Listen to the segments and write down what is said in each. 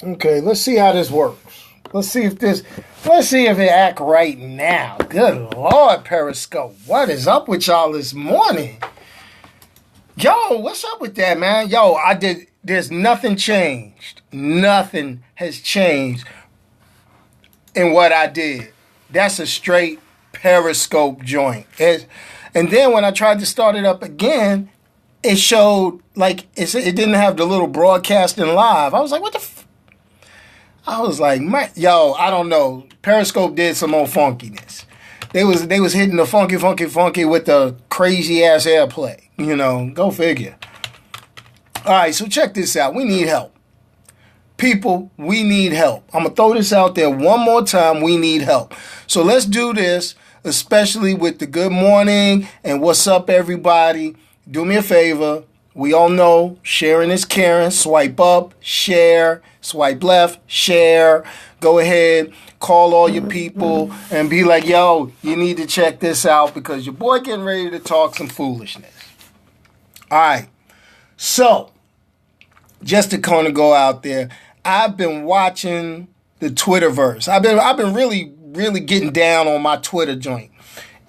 Okay, let's see how this works. Let's see if it act right now. Good Lord, Periscope. What is up with y'all this morning? Yo, what's up with that, man? There's nothing changed. Nothing has changed in what I did. That's a straight Periscope joint. And then when I tried to start it up again, it showed, like, it didn't have the little broadcasting live. I was like, what the I was like, man, yo, I don't know. Periscope did some more funkiness. They was hitting the funky with the crazy ass airplay. Go figure. All right, so check this out. We need help. People, we need help. I'm going to throw this out there one more time. We need help. So let's do this, especially with the good morning and what's up, everybody. Do me a favor. We all know sharing is caring. Swipe up, share, swipe left, share. Go ahead, call all your people and be like, yo, you need to check this out because your boy getting ready to talk some foolishness. All right. So, just to kind of go out there, I've been watching the Twitterverse. I've been really getting down on my Twitter joint.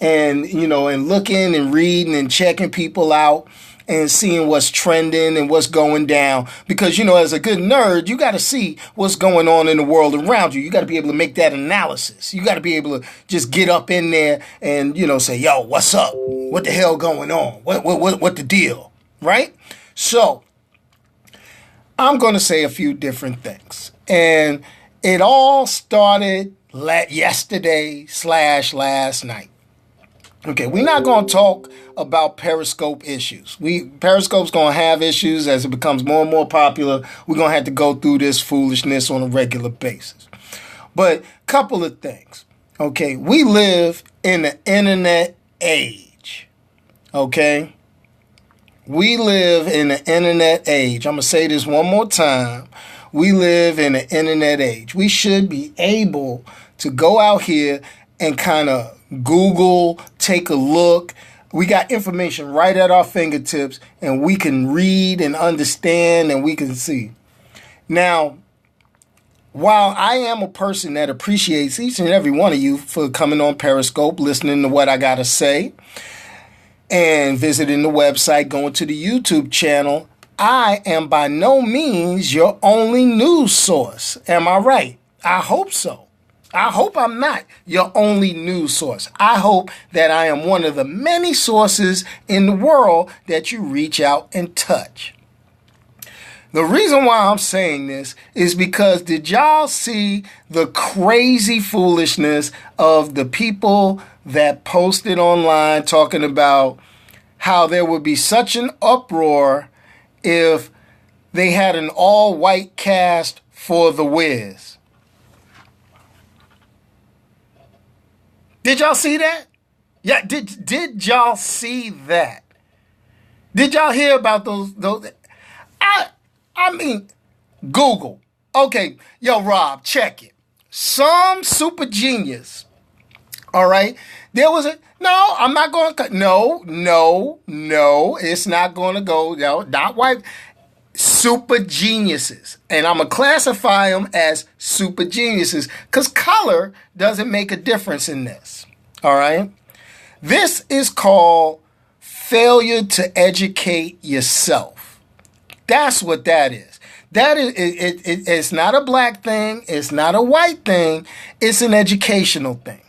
And, and looking and reading and checking people out and seeing what's trending and what's going down. Because, as a good nerd, you got to see what's going on in the world around you. You got to be able to make that analysis. You got to be able to just get up in there and, say, yo, what's up? What the hell going on? What the deal? Right? So, I'm going to say a few different things. And it all started yesterday / last night. Okay, we're not going to talk about Periscope issues. Periscope's going to have issues as it becomes more and more popular. We're going to have to go through this foolishness on a regular basis. But couple of things. Okay, we live in the internet age. Okay? We live in the internet age. I'm going to say this one more time. We live in the internet age. We should be able to go out here and kind of Google, take a look. We got information right at our fingertips, and we can read and understand, and we can see. Now, while I am a person that appreciates each and every one of you for coming on Periscope, listening to what I got to say, and visiting the website, going to the YouTube channel, I am by no means your only news source. Am I right? I hope so. I hope I'm not your only news source. I hope that I am one of the many sources in the world that you reach out and touch. The reason why I'm saying this is because did y'all see the crazy foolishness of the people that posted online talking about how there would be such an uproar if they had an all-white cast for The Wiz? Did y'all see that? Yeah, did y'all see that? Did y'all hear about those? I mean, Google. Okay, yo, Rob, check it. Some super genius. All right, there was a no. I'm not going to. No. It's not going to go. No, not white. Super geniuses. And I'm going to classify them as super geniuses because color doesn't make a difference in this. All right? This is called failure to educate yourself. That's what that is. That is, it's not a black thing. It's not a white thing. It's an educational thing.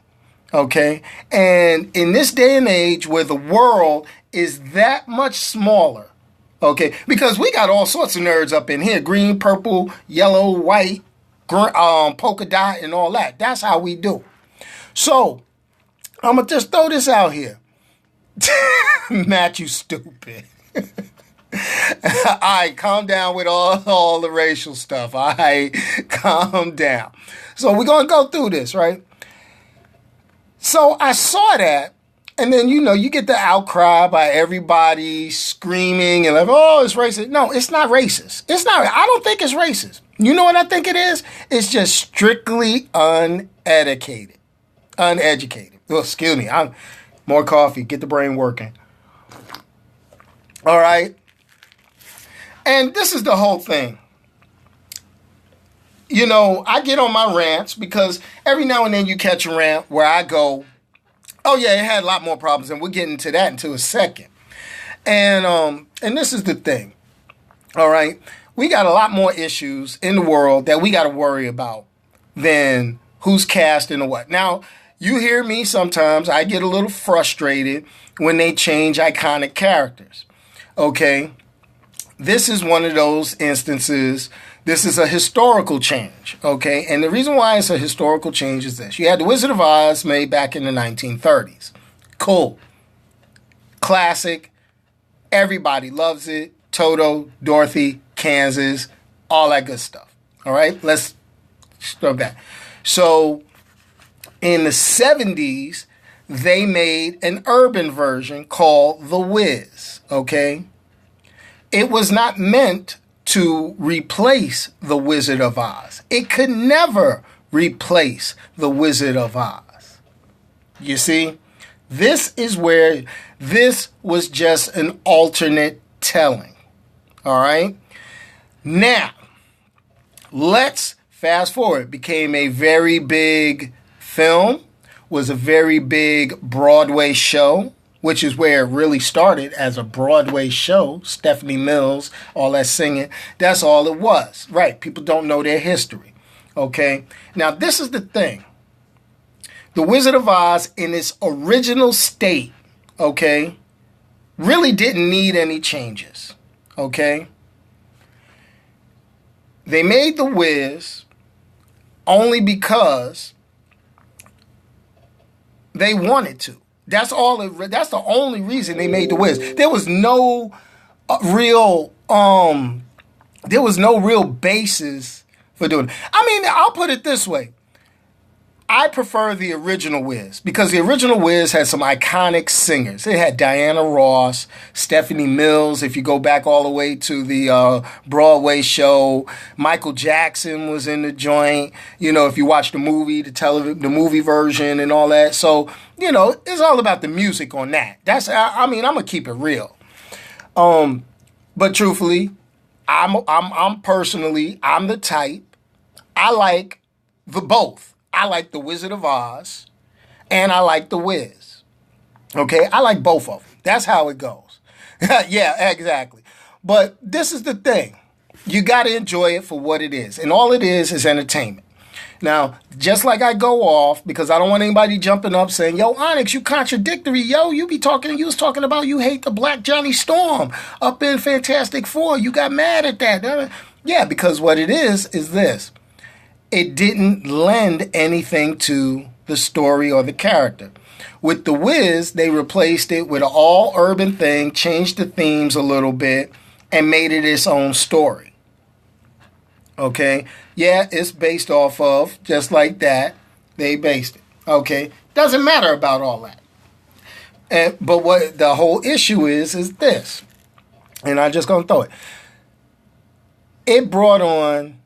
Okay? And in this day and age where the world is that much smaller, okay, because we got all sorts of nerds up in here. Green, purple, yellow, white, polka dot, and all that. That's how we do. So, I'm going to just throw this out here. Matt, you stupid. All right, calm down with all the racial stuff. All right, calm down. So, we're going to go through this, right? So, I saw that. And then, you get the outcry by everybody screaming and like, oh, it's racist. No, it's not racist. It's not. I don't think it's racist. You know what I think it is? It's just strictly uneducated. Oh, excuse me. More coffee. Get the brain working. All right. And this is the whole thing. I get on my rants because every now and then you catch a rant where I go, oh yeah, it had a lot more problems, and we'll get into that into a second. And this is the thing, all right? We got a lot more issues in the world that we got to worry about than who's cast and what. Now, you hear me sometimes, I get a little frustrated when they change iconic characters, okay? This is one of those instances. This is a historical change, okay? And the reason why it's a historical change is this. You had The Wizard of Oz made back in the 1930s. Cool. Classic. Everybody loves it. Toto, Dorothy, Kansas, all that good stuff. All right? Let's start that. So, in the 70s, they made an urban version called The Wiz, okay? It was not meant to replace The Wizard of Oz. It could never replace The Wizard of Oz. You see? This is where this was just an alternate telling. All right? Now, let's fast forward. It became a very big film, was a very big Broadway show, which is where it really started as a Broadway show. Stephanie Mills, all that singing. That's all it was. Right. People don't know their history. Okay. Now, this is the thing. The Wizard of Oz in its original state, okay, really didn't need any changes. Okay. They made The Wiz only because they wanted to. That's all. That's the only reason they made The Wiz. There was no real. There was no real basis for doing it. I mean, I'll put it this way. I prefer the original Wiz because the original Wiz had some iconic singers. It had Diana Ross, Stephanie Mills. If you go back all the way to the Broadway show, Michael Jackson was in the joint. If you watch the movie, the movie version and all that. So, it's all about the music on that. I'm gonna keep it real. But truthfully, I'm personally, I'm the type. I like the both. I like The Wizard of Oz, and I like The Wiz. Okay? I like both of them. That's how it goes. Yeah, exactly. But this is the thing. You got to enjoy it for what it is. And all it is entertainment. Now, just like I go off, because I don't want anybody jumping up saying, yo, Onyx, you contradictory. Yo, you was talking about you hate the Black Johnny Storm up in Fantastic Four. You got mad at that. Yeah, because what it is this. It didn't lend anything to the story or the character. With The Wiz, they replaced it with an all-urban thing, changed the themes a little bit, and made it its own story. Okay? Yeah, it's based off of, just like that, they based it. Okay? Doesn't matter about all that. But what the whole issue is this. And I'm just going to throw it. It brought on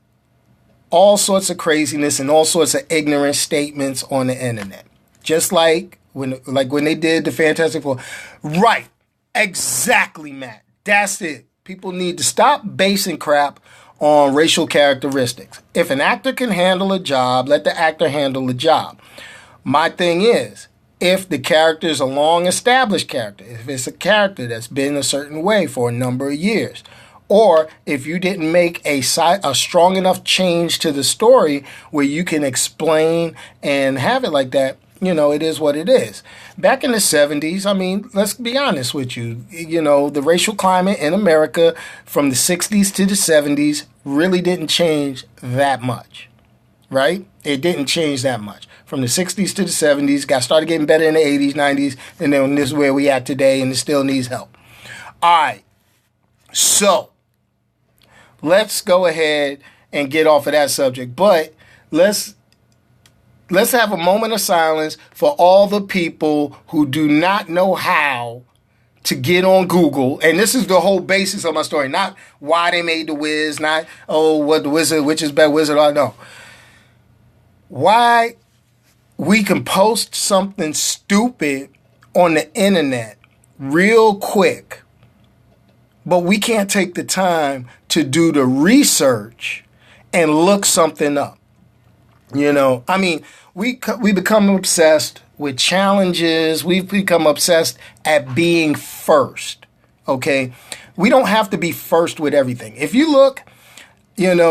all sorts of craziness and all sorts of ignorant statements on the internet. Just like when they did the Fantastic Four. Right. Exactly, Matt. That's it. People need to stop basing crap on racial characteristics. If an actor can handle a job, let the actor handle the job. My thing is, if the character is a long-established character, if it's a character that's been a certain way for a number of years, or if you didn't make a strong enough change to the story where you can explain and have it like that, it is what it is. Back in the 70s, I mean, let's be honest with you. The racial climate in America from the 60s to the 70s really didn't change that much, right? It didn't change that much. From the 60s to the 70s, started getting better in the 80s, 90s, and then this is where we at today, and it still needs help. All right. So, let's go ahead and get off of that subject. But let's have a moment of silence for all the people who do not know how to get on Google. And this is the whole basis of my story. Not why they made The Wiz, not, what the wizard, which is better, wizard or no. Why we can post something stupid on the internet real quick, but we can't take the time to do the research and look something up. I mean, we become obsessed with challenges. We've become obsessed at being first. Okay, we don't have to be first with everything. If you look,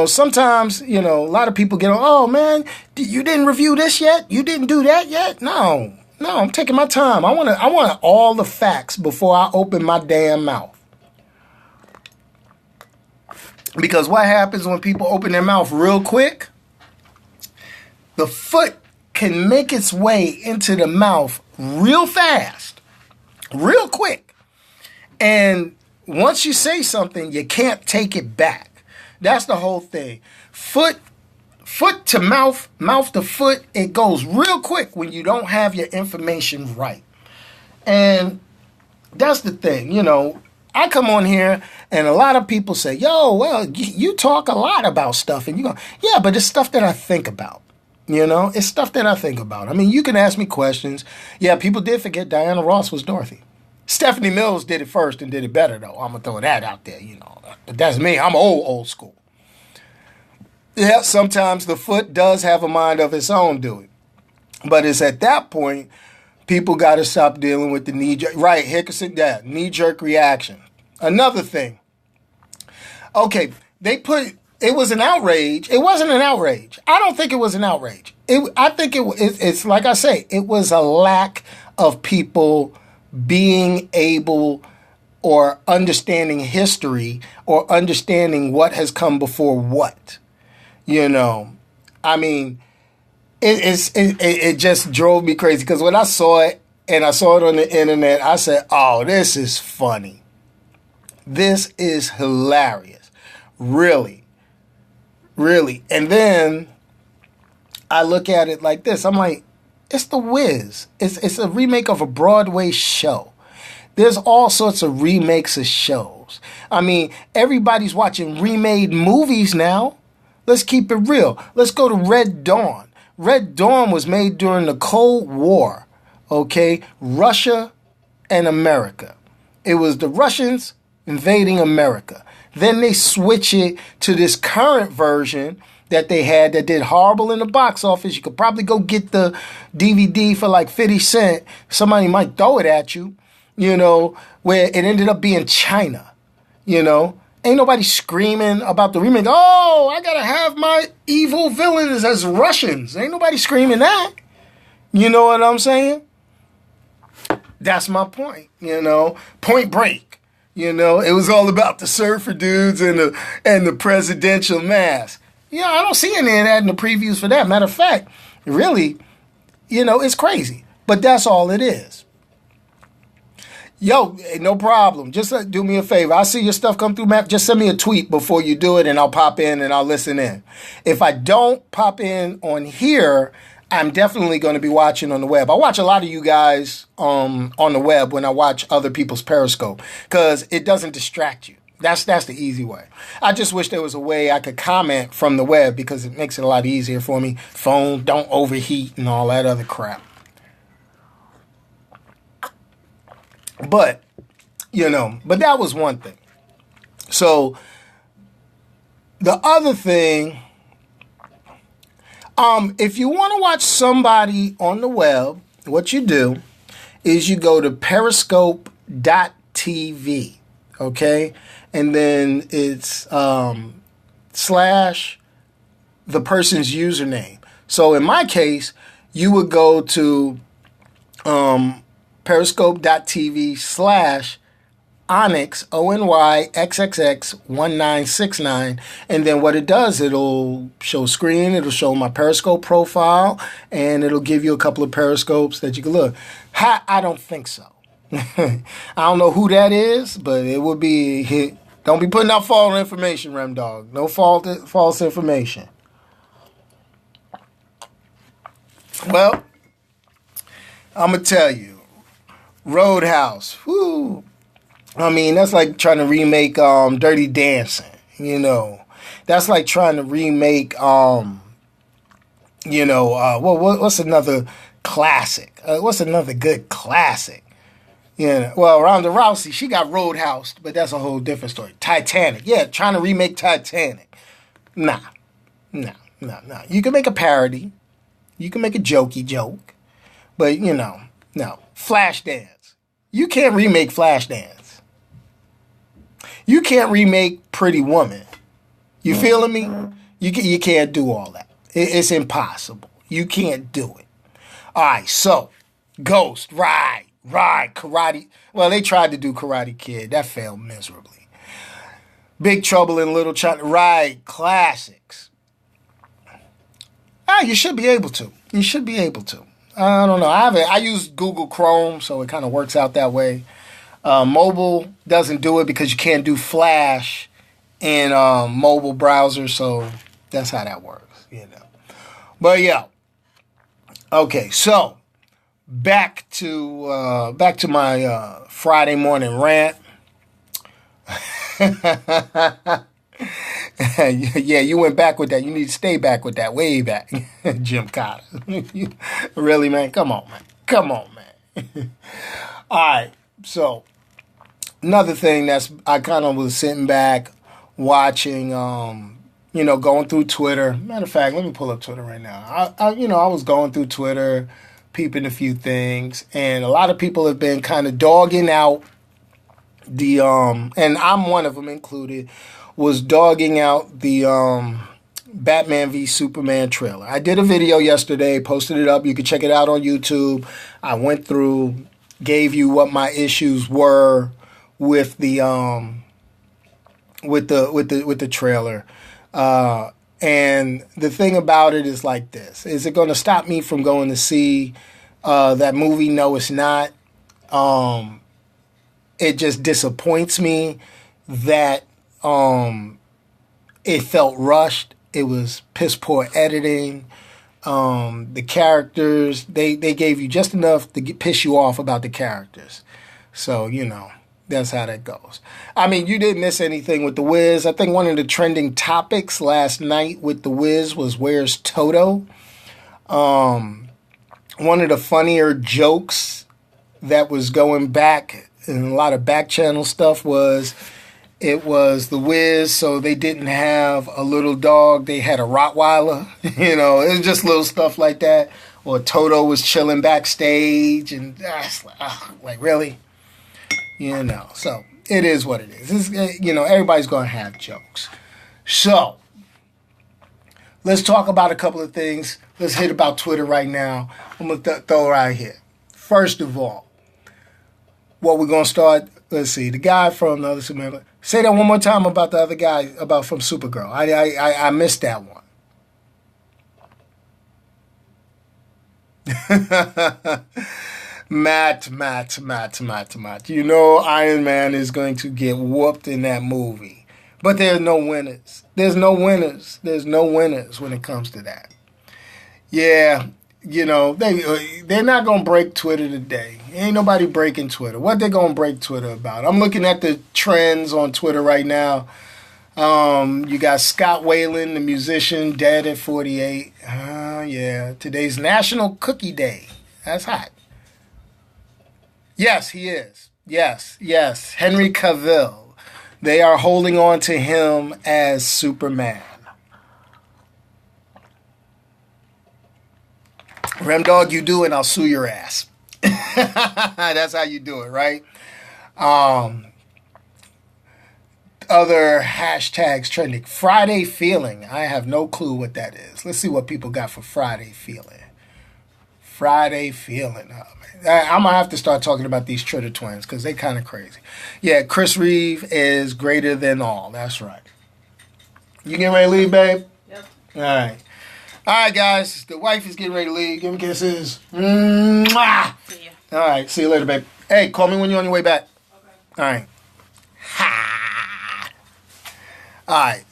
sometimes a lot of people get on. Oh man, you didn't review this yet. You didn't do that yet. No, I'm taking my time. I want all the facts before I open my damn mouth. Because what happens when people open their mouth real quick? The foot can make its way into the mouth real fast, real quick. And once you say something, you can't take it back. That's the whole thing. Foot to mouth, mouth to foot, it goes real quick when you don't have your information right. And that's the thing, I come on here and a lot of people say, yo, well, you talk a lot about stuff. And you go, yeah, but it's stuff that I think about. It's stuff that I think about. I mean, you can ask me questions. Yeah, people did forget Diana Ross was Dorothy. Stephanie Mills did it first and did it better, though. I'm going to throw that out there, But that's me. I'm old school. Yeah, sometimes the foot does have a mind of its own, do it. But it's at that point, people got to stop dealing with the knee-jerk. Right, Hickerson, that knee-jerk reaction. Another thing. Okay, it was an outrage. It wasn't an outrage. I don't think it was an outrage. I think it's like I say, it was a lack of people being able or understanding history or understanding what has come before what. I mean, it just drove me crazy because when I saw it and I saw it on the internet, I said, oh, this is funny. This is hilarious. Really. Really. And then I look at it like this. I'm like, it's The Wiz. It's a remake of a Broadway show. There's all sorts of remakes of shows. I mean, everybody's watching remade movies now. Let's keep it real. Let's go to Red Dawn. Red Dawn was made during the Cold War. Okay? Russia and America. It was the Russians invading America. Then they switch it to this current version that they had that did horrible in the box office. You could probably go get the DVD for like 50 cents. Somebody might throw it at you, where it ended up being China, Ain't nobody screaming about the remake. Oh, I got to have my evil villains as Russians. Ain't nobody screaming that. You know what I'm saying? That's my point, Point Break. It was all about the surfer dudes and the presidential mask. I don't see any of that in the previews for that. Matter of fact, really, it's crazy. But that's all it is. Yo, no problem. Just do me a favor. I see your stuff come through, Matt. Just send me a tweet before you do it, and I'll pop in and I'll listen in. If I don't pop in on here, I'm definitely going to be watching on the web. I watch a lot of you guys on the web when I watch other people's Periscope because it doesn't distract you. That's the easy way. I just wish there was a way I could comment from the web because it makes it a lot easier for me. Phone don't overheat and all that other crap. But, but that was one thing. So the other thing, if you want to watch somebody on the web, what you do is you go to periscope.tv, okay? And then it's slash the person's username. So in my case, you would go to periscope.tv slash Onyx, ONYXXX1969. And then what it does, it'll show screen, it'll show my Periscope profile, and it'll give you a couple of Periscopes that you can look. I don't think so. I don't know who that is, but it would be, don't be putting out false information, Rem Dog. No false information. Well, I'm going to tell you, Roadhouse, whoo. I mean, that's like trying to remake Dirty Dancing, That's like trying to remake, what's another classic? What's another good classic? Well, Ronda Rousey, she got Roadhouse, but that's a whole different story. Titanic, yeah, trying to remake Titanic. Nah, No, no, no. You can make a parody. You can make a jokey joke. But, no. Flashdance. You can't remake Flashdance. You can't remake Pretty Woman. You feeling me? You can't do all that. It's impossible. You can't do it. All right, so, Ghost, right, Karate. Well, they tried to do Karate Kid. That failed miserably. Big Trouble in Little China, right, classics. You should be able to. You should be able to. I don't know. I use Google Chrome, so it kind of works out that way. Mobile doesn't do it because you can't do Flash in mobile browser, so that's how that works, But yeah. Okay, so back to my Friday morning rant. Yeah, you went back with that. You need to stay back with that. Way back. Jim Cotter. Really, man? Come on, man. All right. So, another thing I kind of was sitting back watching, going through Twitter. Matter of fact, let me pull up Twitter right now. I was going through Twitter, peeping a few things, and a lot of people have been kind of dogging out and I'm one of them included, was dogging out the Batman v Superman trailer. I did a video yesterday, posted it up. You can check it out on YouTube. I went through, gave you what my issues were with the trailer. And the thing about it is like this: is it going to stop me from going to see that movie? No, it's not. It just disappoints me that it felt rushed. It was piss poor editing. The characters, they gave you just enough to piss you off about the characters. So, that's how that goes. I mean, you didn't miss anything with The Wiz. I think one of the trending topics last night with The Wiz was where's Toto? One of the funnier jokes that was going back and a lot of back channel stuff was it was The Wiz, so they didn't have a little dog, they had a Rottweiler. It was just little stuff like that. Or Toto was chilling backstage, and like really? So it is what it is. Everybody's going to have jokes. So let's talk about a couple of things. Let's hit about Twitter right now. I'm going to throw it right here. First of all, what we're going to start, let's see, the guy from the other Superman. Say that one more time about the other guy from Supergirl. I missed that one. Matt. Iron Man is going to get whooped in that movie. But there's no winners. There's no winners when it comes to that. Yeah. They're not going to break Twitter today. Ain't nobody breaking Twitter. What they going to break Twitter about? I'm looking at the trends on Twitter right now. You got Scott Weiland, the musician, dead at 48. Yeah. Today's National Cookie Day. That's hot. Yes, he is. Yes. Henry Cavill. They are holding on to him as Superman. Remdog, you do, and I'll sue your ass. That's how you do it, right? Other hashtags trending. Friday Feeling. I have no clue what that is. Let's see what people got for Friday Feeling. Friday Feeling. Oh, man. I'm going to have to start talking about these Twitter twins because they kind of crazy. Yeah, Chris Reeve is greater than all. That's right. You getting ready to leave, babe? Yep. All right. All right, guys. The wife is getting ready to leave. Give me kisses. Mwah! See ya. All right. See you later, babe. Hey, call me when you're on your way back. Okay. All right. Ha! All right.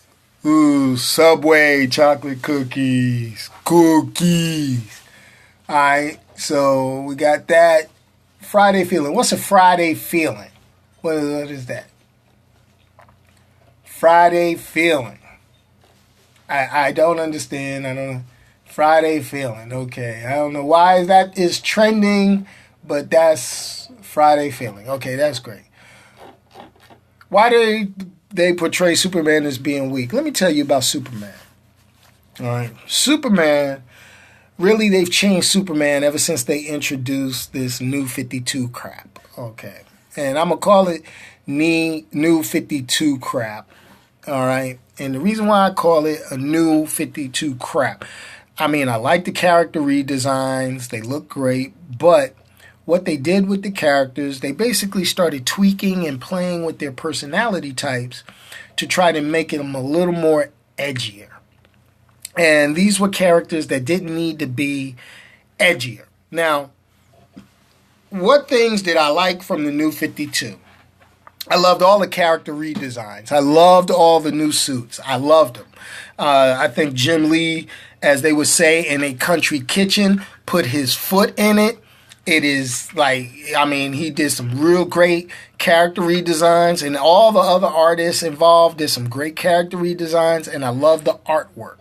Ooh, Subway chocolate cookies. Cookies. All right. So we got that. Friday Feeling. What's a Friday Feeling? What is that? Friday Feeling. I don't understand. I don't know. Friday Feeling. Okay. I don't know why that is trending, but that's Friday Feeling. Okay, that's great. Why do they portray Superman as being weak? Let me tell you about Superman. All right. Superman, really, they've changed Superman ever since they introduced this new 52 crap. Okay. And I'm going to call it new 52 crap. All right. And the reason why I call it a new 52 crap, I mean, I like the character redesigns. They look great. But what they did with the characters, they basically started tweaking and playing with their personality types to try to make them a little more edgier. And these were characters that didn't need to be edgier. Now, what things did I like from the new 52? I loved all the character redesigns. I loved all the new suits. I loved them. I think Jim Lee, as they would say in a country kitchen, put his foot in it. It is like, I mean, he did some real great character redesigns, and all the other artists involved did some great character redesigns, and I love the artwork.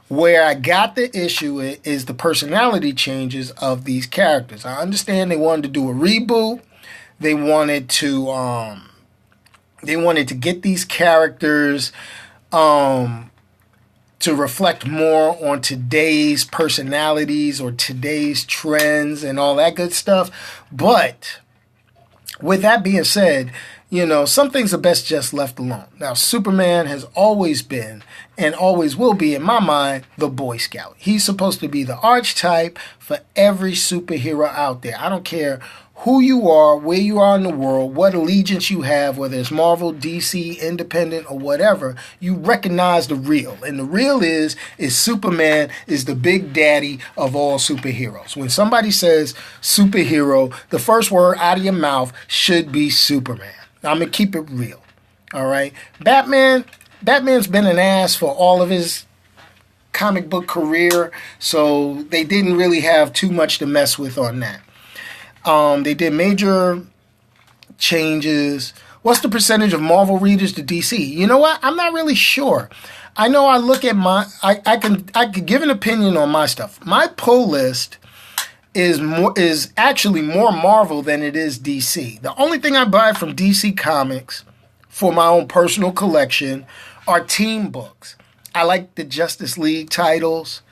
Where I got the issue is the personality changes of these characters. I understand they wanted to do a reboot. They wanted to get these characters to reflect more on today's personalities or today's trends and all that good stuff. But with that being said, you know, some things are best just left alone. Now, Superman has always been and always will be, in my mind, the Boy Scout. He's supposed to be the archetype for every superhero out there. I don't care who you are, where you are in the world, what allegiance you have, whether it's Marvel, DC, Independent, or whatever, you recognize the real. And the real is Superman is the big daddy of all superheroes. When somebody says superhero, the first word out of your mouth should be Superman. I'm going to keep it real. All right? Batman's been an ass for all of his comic book career, so they didn't really have too much to mess with on that. They did major changes. What's the percentage of Marvel readers to DC? You know what? I'm not really sure. I know I look at I could give an opinion on my stuff. My pull list is actually more Marvel than it is DC. The only thing I buy from DC Comics for my own personal collection are team books. I like the Justice League titles,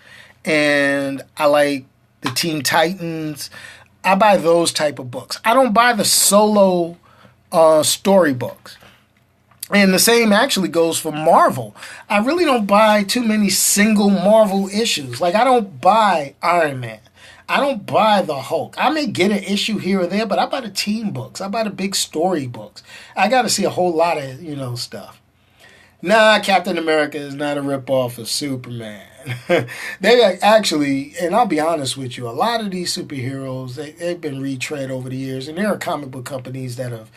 and I like the Teen Titans. I buy those type of books. I don't buy the solo story books. And the same actually goes for Marvel. I really don't buy too many single Marvel issues. Like, I don't buy Iron Man. I don't buy the Hulk. I may get an issue here or there, but I buy the team books. I buy the big story books. I got to see a whole lot of, stuff. Nah, Captain America is not a ripoff of Superman. They actually, and I'll be honest with you, a lot of these superheroes, they've been retread over the years, and there are comic book companies that have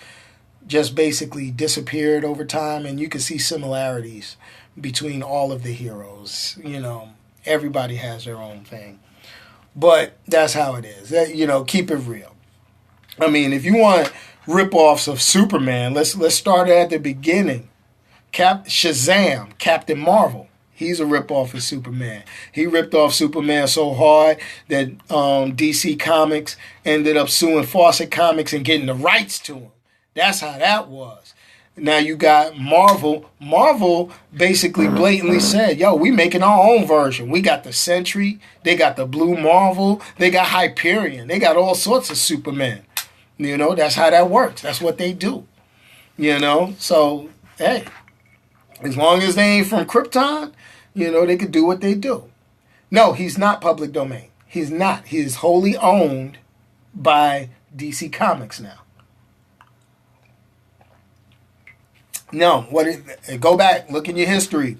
just basically disappeared over time, and you can see similarities between all of the heroes. Everybody has their own thing. But that's how it is. Keep it real. I mean, if you want rip-offs of Superman, let's start at the beginning. Shazam, Captain Marvel. He's a rip-off of Superman. He ripped off Superman so hard that DC Comics ended up suing Fawcett Comics and getting the rights to him. That's how that was. Now you got Marvel. Marvel basically blatantly said, yo, we making our own version. We got the Sentry. They got the Blue Marvel. They got Hyperion. They got all sorts of Superman. That's how that works. That's what they do. So, hey, as long as they ain't from Krypton, they could do what they do. No, he's not public domain. He's not. He is wholly owned by DC Comics now. No, go back, look in your history.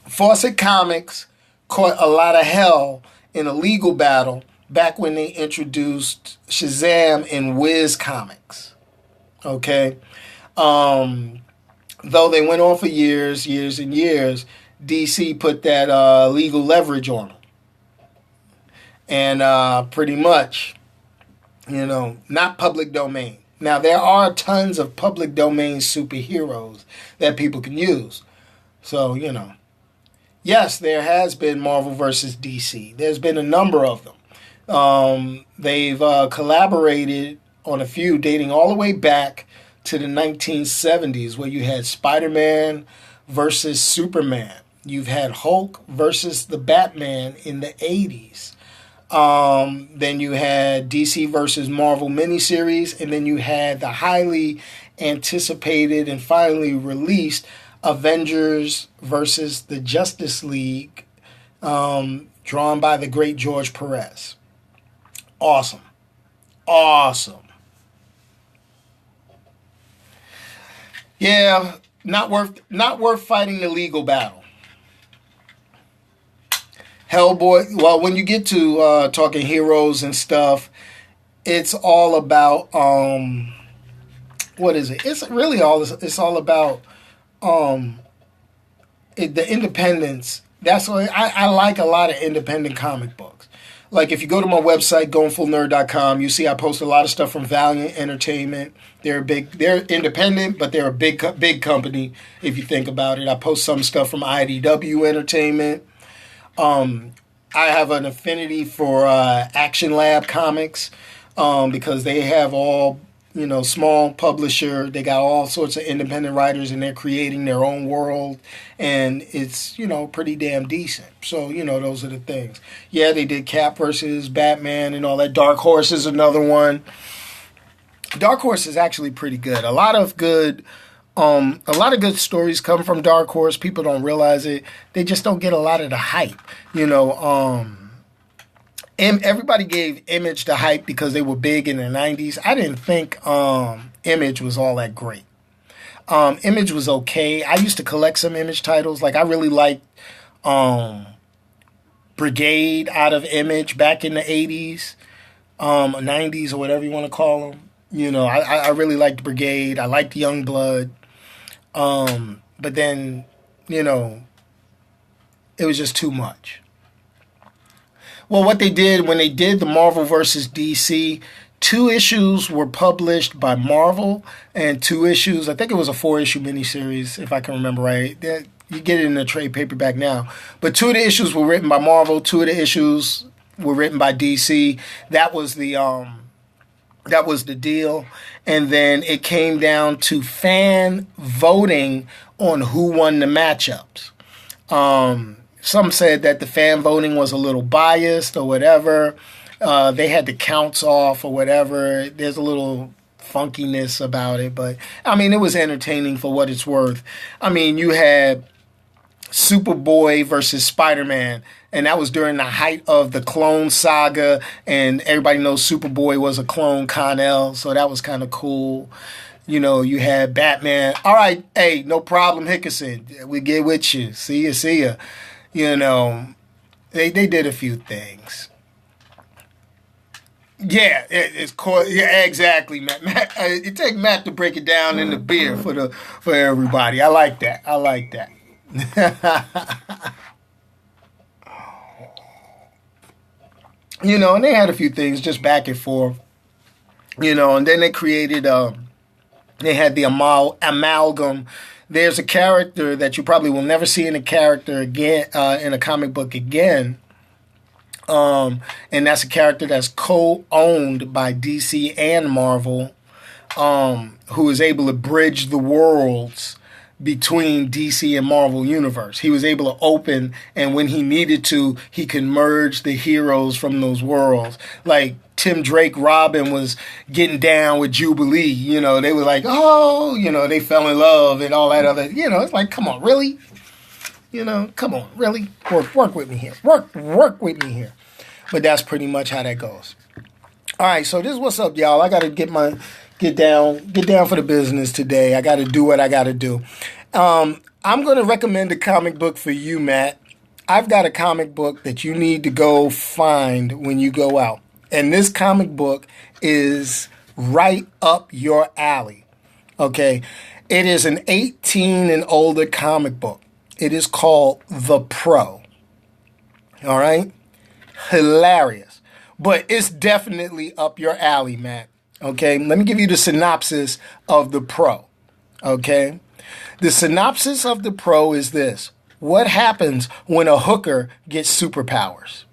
Fawcett Comics caught a lot of hell in a legal battle back when they introduced Shazam in Wiz Comics. Okay? Though they went on for years and years, DC put that legal leverage on them. And pretty much, not public domain. Now, there are tons of public domain superheroes that people can use. So, yes, there has been Marvel versus DC. There's been a number of them. They've collaborated on a few dating all the way back to the 1970s, where you had Spider-Man versus Superman. You've had Hulk versus the Batman in the 80s. Then you had DC versus Marvel miniseries, and then you had the highly anticipated and finally released Avengers versus the Justice League, drawn by the great George Perez. Awesome. Awesome. Yeah, not worth fighting the legal battle. Hellboy, well, when you get to talking heroes and stuff, it's all about what is it? It's really all about the independence. That's why I like a lot of independent comic books. Like if you go to my website, GoingFullNerd.com, you see I post a lot of stuff from Valiant Entertainment. They're independent, but they're a big company if you think about it. I post some stuff from IDW Entertainment. I have an affinity for Action Lab Comics because they have all, small publisher. They got all sorts of independent writers and they're creating their own world. And it's, pretty damn decent. So, those are the things. Yeah, they did Cap versus Batman and all that. Dark Horse is another one. Dark Horse is actually pretty good. A lot of good stories come from Dark Horse. People don't realize it. They just don't get a lot of the hype. Everybody gave Image the hype because they were big in the 90s. I didn't think Image was all that great. Image was okay. I used to collect some Image titles. Like I really liked Brigade out of Image back in the 80s, 90s or whatever you want to call them. I really liked Brigade. I liked Youngblood. But then, it was just too much. Well, what they did when they did the Marvel versus DC, 2 issues were published by Marvel and 2 issues, I think it was a 4-issue miniseries, if I can remember right. You get it in a trade paperback now. But 2 of the issues were written by Marvel, 2 of the issues were written by DC. That was the deal. And then it came down to fan voting on who won the matchups. Some said that the fan voting was a little biased or whatever. They had the counts off or whatever. There's a little funkiness about it. But, it was entertaining for what it's worth. You had Superboy versus Spider-Man. And that was during the height of the clone saga. And everybody knows Superboy was a clone Con-El. So that was kind of cool. You had Batman. All right, hey, no problem, Hickerson. We get with you. See ya. They did a few things. Yeah, it's cool. Yeah, exactly, Matt. It take Matt to break it down in the beer for everybody. I like that. And they had a few things just back and forth. And then they created they had the amalgam. There's a character that you probably will never see in a character again in a comic book again. And that's a character that's co-owned by DC and Marvel, who is able to bridge the worlds between DC and Marvel Universe. He was able to open, and when he needed to, he could merge the heroes from those worlds. Like Tim Drake Robin was getting down with Jubilee. They were like, they fell in love and all that other, it's like, come on, really? Come on, really? Work with me here. Work with me here. But that's pretty much how that goes. All right, so this is what's up, y'all. I got to get down for the business today. I got to do what I got to do. I'm going to recommend a comic book for you, Matt. I've got a comic book that you need to go find when you go out. And this comic book is right up your alley. Okay? It is an 18 and older comic book. It is called The Pro. All right? Hilarious. But it's definitely up your alley, Matt. Okay? Let me give you the synopsis of The Pro. Okay? The synopsis of The Pro is this. What happens when a hooker gets superpowers?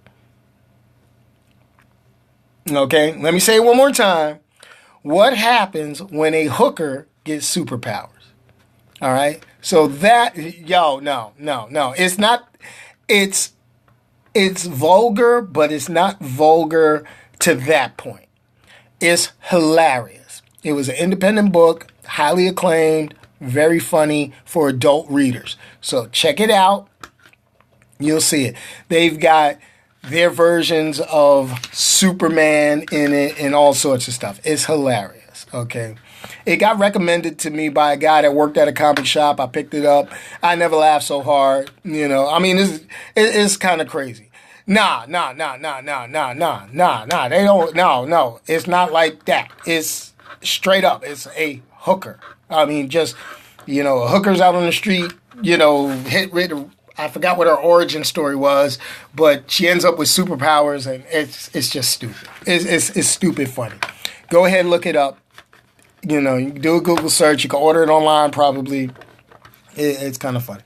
Okay, let me say it one more time. What happens when a hooker gets superpowers? All right, So that, no. It's not, it's vulgar, but it's not vulgar to that point. It's hilarious. It was an independent book, highly acclaimed, very funny for adult readers. So check it out. You'll see it. They've got their versions of Superman in it and all sorts of stuff. It's hilarious, okay? It got recommended to me by a guy that worked at a comic shop. I picked it up. I never laughed so hard, you know. I mean, it's kind of crazy. Nah. They don't, no. It's not like that. It's straight up. It's a hooker. I mean, just, you know, hookers out on the street, you know, hit with, I forgot what her origin story was, but she ends up with superpowers, and it's just stupid. It's stupid funny. Go ahead and look it up. You know, you can do a Google search. You can order it online probably. It's kind of funny.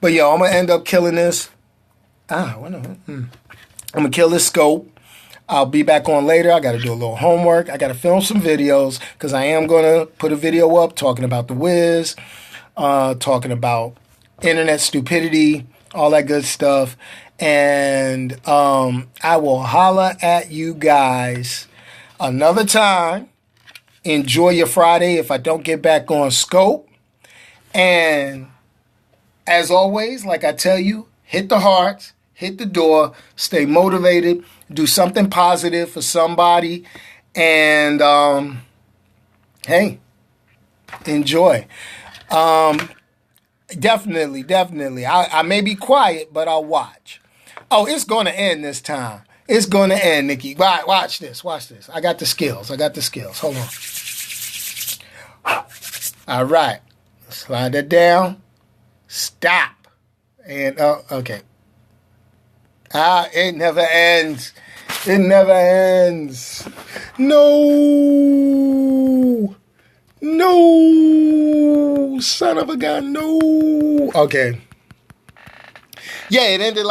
But, yo, I'm going to end up killing this. I'm going to kill this scope. I'll be back on later. I got to do a little homework. I got to film some videos because I am going to put a video up talking about the Wiz, talking about internet stupidity, all that good stuff. And I will holla at you guys another time. Enjoy your Friday if I don't get back on Scope. And as always, like I tell you, hit the hearts, hit the door, stay motivated, do something positive for somebody, and hey, enjoy. Definitely. I may be quiet, but I'll watch. Oh, it's going to end this time. It's going to end, Nikki. Watch this. I got the skills. Hold on. All right. Slide that down. Stop. And, okay. It never ends. No, son of a gun, no. Okay. Yeah, it ended like